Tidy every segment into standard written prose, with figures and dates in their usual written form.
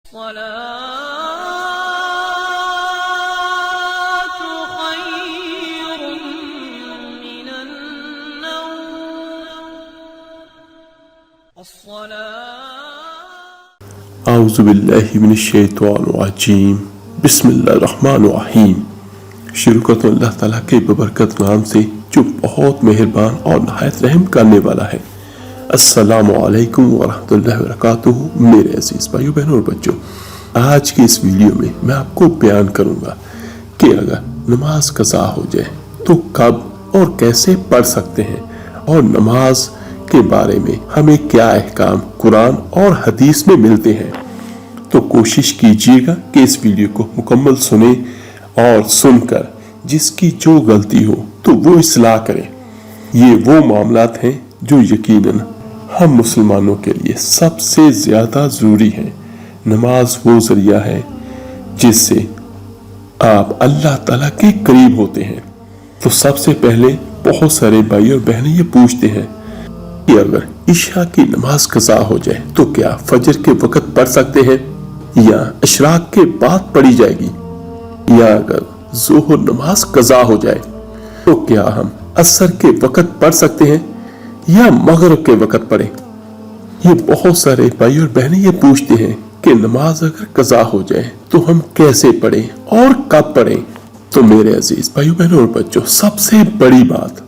اعوذ باللہ من الشیطان الرجیم بسم اللہ الرحمن الرحیم۔ شروع کرتا ہوں اللہ تعالیٰ کے ببرکت نام سے جو بہت مہربان اور نہایت رحم کرنے والا ہے۔ السلام علیکم ورحمۃ اللہ وبرکاتہ۔ میرے عزیز بھائیو بہنوں اور بچوں، آج کی اس ویڈیو میں میں آپ کو بیان کروں گا کہ اگر نماز قضا ہو جائے تو کب اور کیسے پڑھ سکتے ہیں، اور نماز کے بارے میں ہمیں کیا احکام قرآن اور حدیث میں ملتے ہیں۔ تو کوشش کیجیے گا کہ اس ویڈیو کو مکمل سنیں اور سن کر جس کی جو غلطی ہو تو وہ اصلاح کریں۔ یہ وہ معاملات ہیں جو یقیناً ہم مسلمانوں کے لیے سب سے زیادہ ضروری ہیں۔ نماز وہ ذریعہ ہے جس سے آپ اللہ تعالیٰ کے قریب ہوتے ہیں۔ تو سب سے پہلے بہت سارے بھائی اور بہنیں یہ پوچھتے ہیں کہ اگر عشاء کی نماز قضا ہو جائے تو کیا فجر کے وقت پڑھ سکتے ہیں، یا اشراق کے بعد پڑھی جائے گی، یا اگر ظہر نماز قضا ہو جائے تو کیا ہم عصر کے وقت پڑھ سکتے ہیں یا مغرب کے وقت پڑھیں۔ یہ بہت سارے بھائی اور بہنیں یہ پوچھتے ہیں کہ نماز اگر قضا ہو جائے تو ہم کیسے پڑھیں اور کب پڑھیں۔ تو میرے عزیز بھائیو بہنوں اور بچوں، سب سے بڑی بات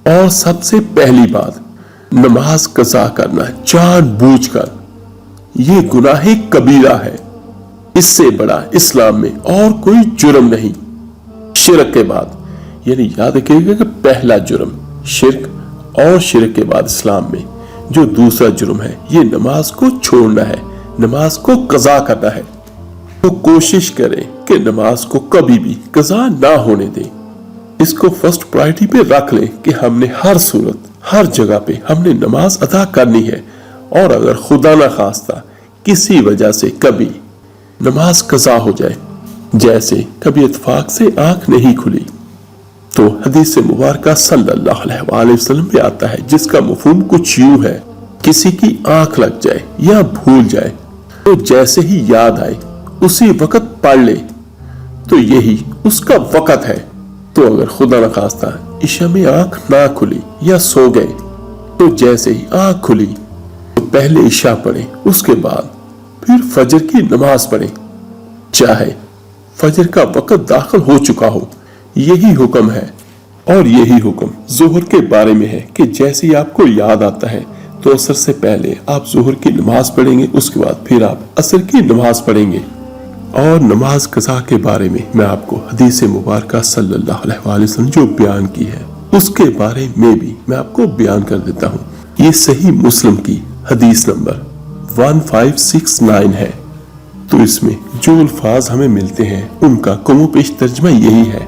اور سب سے پہلی بات، نماز قضا کرنا جان بوجھ کر یہ گناہ کبیرہ ہے۔ اس سے بڑا اسلام میں اور کوئی جرم نہیں شرک کے بعد۔ یعنی یاد رکھیے گا کہ پہلا جرم شرک، اور شرک کے بعد اسلام میں جو دوسرا جرم ہے یہ نماز کو چھوڑنا ہے، نماز کو قضا کرنا ہے۔ تو کوشش کریں کہ نماز کو کبھی بھی قضا نہ ہونے دیں۔ اس کو فرسٹ پرائرٹی پہ رکھ لیں کہ ہم نے ہر صورت ہر جگہ پہ ہم نے نماز ادا کرنی ہے، اور اگر خدا نہ خواستہ کسی وجہ سے کبھی نماز قضا ہو جائے، جیسے کبھی اتفاق سے آنکھ نہیں کھلی، تو حدیث مبارکہ صلی اللہ علیہ وآلہ وسلم پہ آتا ہے جس کا مفہوم کچھ یوں ہے، کسی کی آنکھ لگ جائے یا بھول جائے تو جیسے ہی یاد آئے اسی وقت پڑھ لے، تو یہی اس کا وقت ہے۔ تو اگر خدا نہ خواستہ عشاء میں آنکھ نہ کھلی یا سو گئے تو جیسے ہی آنکھ کھلی تو پہلے عشاء پڑھیں، اس کے بعد پھر فجر کی نماز پڑھیں، چاہے فجر کا وقت داخل ہو چکا ہو۔ یہی حکم ہے، اور یہی حکم ظہر کے بارے میں ہے کہ جیسے ہی آپ کو یاد آتا ہے تو عصر سے پہلے آپ ظہر کی نماز پڑھیں گے، اس کے بعد پھر آپ عصر کی نماز پڑھیں گے۔ اور نماز قضا کے بارے میں میں آپ کو حدیث مبارکہ صلی اللہ علیہ وآلہ وسلم جو بیان کی ہے اس کے بارے میں بھی میں آپ کو بیان کر دیتا ہوں۔ یہ صحیح مسلم کی حدیث نمبر 1569 ہے۔ تو اس میں جو الفاظ ہمیں ملتے ہیں ان کا کم و بیش ترجمہ یہی ہے،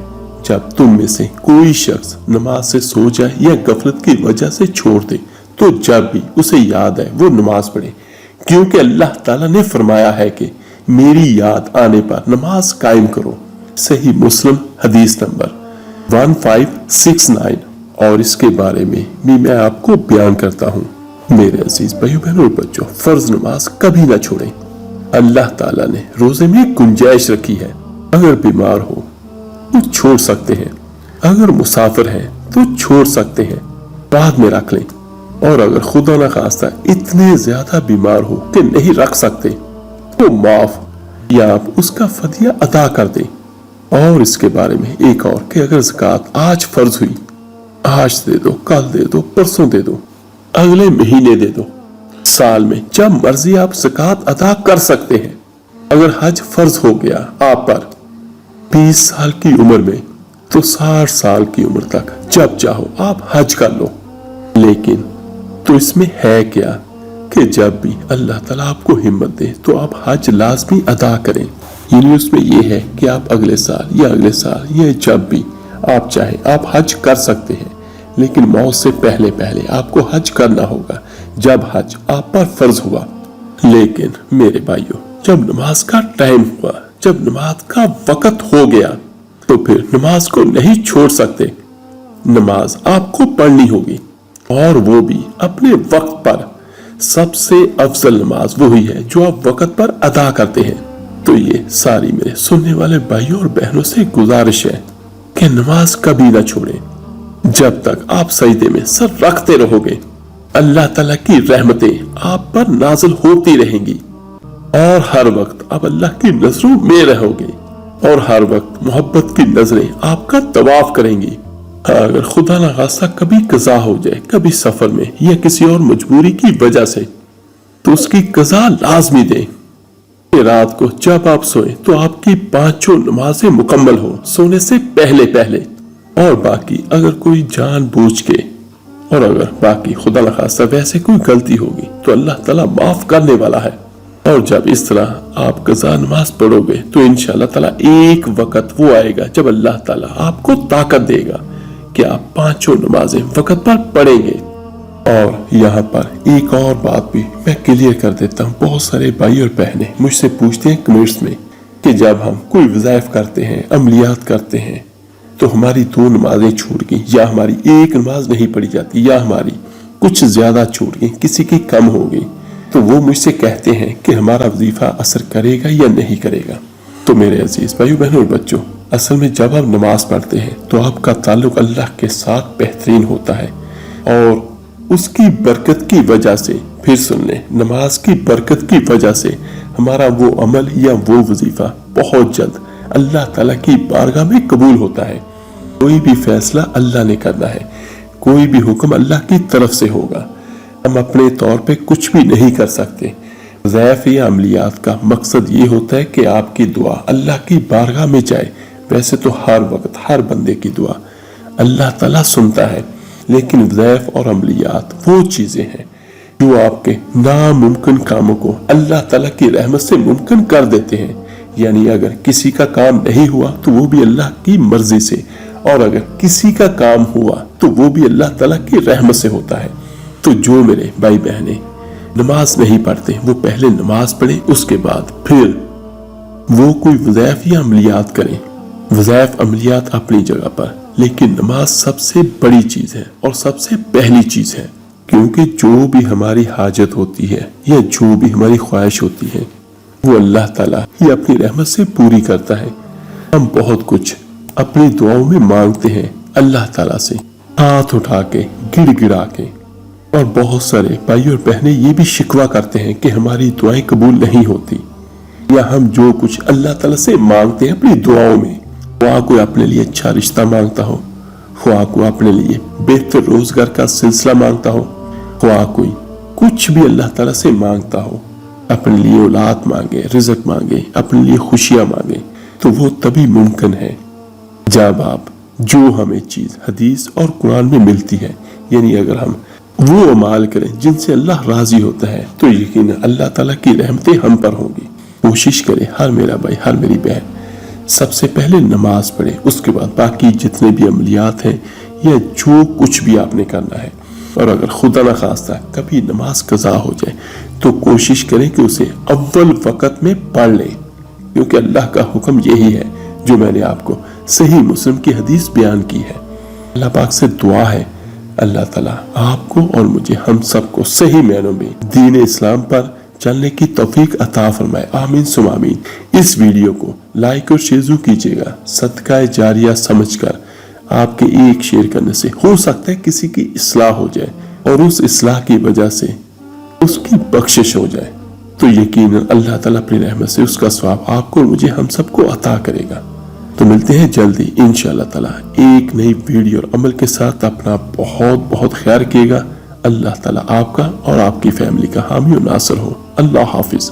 جب تم میں سے کوئی شخص نماز سے سو جائے یا غفلت کی وجہ سے چھوڑ دے تو جب بھی اسے یاد آئے وہ نماز پڑھے، کیونکہ اللہ تعالیٰ نے فرمایا ہے کہ میری یاد آنے پر نماز قائم کرو۔ صحیح مسلم حدیث نمبر 1569۔ اور اس کے بارے میں بھی میں آپ کو بیان کرتا ہوں۔ میرے عزیز بھائیو بہنوں اور بچوں، فرض نماز کبھی نہ چھوڑیں۔ اللہ تعالیٰ نے روزے میں گنجائش رکھی ہے، اگر بیمار ہو تو چھوڑ سکتے ہیں، اگر مسافر ہیں تو چھوڑ سکتے ہیں، بعد میں رکھ لیں، اور اگر خدا نہ خواستہ اتنے زیادہ بیمار ہو کہ نہیں رکھ سکتے تو معاف، یا آپ اس کا فدیہ ادا کر دیں۔ اور اس کے بارے میں ایک اور کہ اگر زکوٰۃ آج فرض ہوئی، آج دے دو، کل دے دو، پرسوں دے دو، اگلے مہینے دے دو، سال میں جب مرضی آپ زکوٰۃ ادا کر سکتے ہیں۔ اگر حج فرض ہو گیا آپ پر 20 سال کی عمر میں تو 60 سال کی عمر تک جب چاہو آپ حج کر لو۔ لیکن تو اس میں ہے کیا کہ جب بھی اللہ تعالیٰ آپ کو ہمت دے تو آپ حج لازمی ادا کریں۔ یعنی اس میں یہ ہے کہ آپ اگلے سال یا جب بھی آپ چاہیں آپ حج کر سکتے ہیں، لیکن موت سے پہلے آپ کو حج کرنا ہوگا جب حج آپ پر فرض ہوا۔ لیکن میرے بھائیوں، جب نماز کا ٹائم ہوا، جب نماز کا وقت ہو گیا تو پھر نماز کو نہیں چھوڑ سکتے، نماز آپ کو پڑھنی ہوگی، اور وہ بھی اپنے وقت پر، سب سے افضل نماز وہی ہے جو آپ وقت پر ادا کرتے ہیں۔ تو یہ ساری میرے سننے والے بھائیوں اور بہنوں سے گزارش ہے کہ نماز کبھی نہ چھوڑیں۔ جب تک آپ سجدے میں سر رکھتے رہو گے اللہ تعالیٰ کی رحمتیں آپ پر نازل ہوتی رہیں گی، اور ہر وقت آپ اللہ کی نظروں میں رہو گے، اور ہر وقت محبت کی نظریں آپ کا طواف کریں گی۔ اگر خدا نہ خواستہ کبھی قضا ہو جائے، کبھی سفر میں یا کسی اور مجبوری کی وجہ سے، تو اس کی قضا لازمی دیں۔ رات کو جب آپ سوئیں تو آپ کی 5 نمازیں مکمل ہو سونے سے پہلے پہلے، اور باقی اگر کوئی جان بوجھ کے، اور اگر باقی خدا نہ خواستہ ویسے کوئی غلطی ہوگی تو اللہ تعالیٰ معاف کرنے والا ہے۔ اور جب اس طرح آپ قضا نماز پڑھو گے تو انشاءاللہ تعالیٰ ایک وقت وہ آئے گا جب اللہ تعالیٰ آپ کو طاقت دے گا کہ آپ 5 نمازیں وقت پر پڑھیں گے۔ اور یہاں پر ایک اور بات بھی میں کلیئر کر دیتا ہوں۔ بہت سارے بھائی اور بہنیں مجھ سے پوچھتے ہیں کمنٹس میں کہ جب ہم کوئی وظائف کرتے ہیں، عملیات کرتے ہیں، تو ہماری 2 نمازیں چھوٹ گئیں، یا ہماری 1 نماز نہیں پڑھی جاتی، یا ہماری کچھ زیادہ چھوٹ گئی، کسی کی کم ہو گئی، تو وہ مجھ سے کہتے ہیں کہ ہمارا وظیفہ اثر کرے گا یا نہیں کرے گا۔ تو میرے عزیز بھائیو بہنوں اور بچوں، اصل میں جب آپ نماز پڑھتے ہیں تو آپ کا تعلق اللہ کے ساتھ بہترین ہوتا ہے، اور اس کی برکت کی وجہ سے، پھر سن لیں، نماز کی برکت کی وجہ سے ہمارا وہ عمل یا وہ وظیفہ بہت جلد اللہ تعالیٰ کی بارگاہ میں قبول ہوتا ہے۔ کوئی بھی فیصلہ اللہ نے کرنا ہے، کوئی بھی حکم اللہ کی طرف سے ہوگا، ہم اپنے طور پہ کچھ بھی نہیں کر سکتے۔ وظائف یا عملیات کا مقصد یہ ہوتا ہے کہ آپ کی دعا اللہ کی بارگاہ میں جائے۔ ویسے تو ہر وقت ہر بندے کی دعا اللہ تعالیٰ سنتا ہے، لیکن وظائف اور عملیات وہ چیزیں ہیں جو آپ کے ناممکن کاموں کو اللہ تعالیٰ کی رحمت سے ممکن کر دیتے ہیں۔ یعنی اگر کسی کا کام نہیں ہوا تو وہ بھی اللہ کی مرضی سے، اور اگر کسی کا کام ہوا تو وہ بھی اللہ تعالیٰ کی رحمت سے ہوتا ہے۔ تو جو میرے بھائی بہنیں نماز نہیں پڑھتے وہ پہلے نماز پڑھیں، اس کے بعد پھر وہ کوئی وظائف یا عملیات کریں۔ وظائف عملیات اپنی جگہ پر، لیکن نماز سب سے بڑی چیز ہے اور سب سے پہلی چیز ہے، کیونکہ جو بھی ہماری حاجت ہوتی ہے یا جو بھی ہماری خواہش ہوتی ہے وہ اللہ تعالیٰ ہی اپنی رحمت سے پوری کرتا ہے۔ ہم بہت کچھ اپنی دعاؤں میں مانگتے ہیں اللہ تعالیٰ سے، ہاتھ اٹھا کے، گڑ گڑا کے، اور بہت سارے بھائی اور بہنیں یہ بھی شکوہ کرتے ہیں کہ ہماری دعائیں قبول نہیں ہوتی، یا ہم جو کچھ اللہ تعالیٰ سے مانگتے ہیں اپنی دعاؤں میں، خواہ کوئی اپنے لیے اچھا رشتہ مانگتا ہو، خواہ کوئی اپنے لیے بہتر روزگار کا سلسلہ مانگتا ہو، خواہ کوئی کچھ بھی اللہ تعالیٰ سے مانگتا ہو، اپنے لیے اولاد مانگے، رزق مانگے، اپنے لیے خوشیاں مانگے، تو وہ تبھی ممکن ہے جب آپ جو ہمیں چیز حدیث اور قرآن میں ملتی ہے، یعنی اگر ہم وہ اعمال کریں جن سے اللہ راضی ہوتا ہے تو یقیناً اللہ تعالیٰ کی رحمتیں ہم پر ہوں گی۔ کوشش کریں ہر میرا بھائی، ہر میری بہن، سب سے پہلے نماز پڑھیں، اس کے بعد باقی جتنے بھی عملیات ہیں یا جو کچھ بھی آپ نے کرنا ہے۔ اور اگر خدا نہ خواستہ کبھی نماز قضا ہو جائے تو کوشش کریں کہ اسے اول وقت میں پڑھ لیں، کیونکہ اللہ کا حکم یہی ہے جو میں نے آپ کو صحیح مسلم کی حدیث بیان کی ہے۔ اللہ پاک سے دعا ہے اللہ تعالیٰ آپ کو اور مجھے، ہم سب کو صحیح معنوں میں دین اسلام پر چلنے کی توفیق عطا فرمائے، آمین ثم آمین۔ اس ویڈیو کو لائک اور شیئر کیجیے گا، صدقہ جاریہ سمجھ کر۔ آپ کے ایک شیئر کرنے سے ہو سکتا ہے کسی کی اصلاح ہو جائے، اور اس اصلاح کی وجہ سے اس کی بخشش ہو جائے، تو یقیناً اللہ تعالیٰ اپنی رحمت سے اس کا ثواب آپ کو اور مجھے، ہم سب کو عطا کرے گا۔ تو ملتے ہیں جلدی انشاءاللہ تعالیٰ ایک نئی ویڈیو اور عمل کے ساتھ۔ اپنا بہت بہت خیال کیے گا۔ اللہ تعالیٰ آپ کا اور آپ کی فیملی کا حامی و ناصر ہو۔ اللہ حافظ۔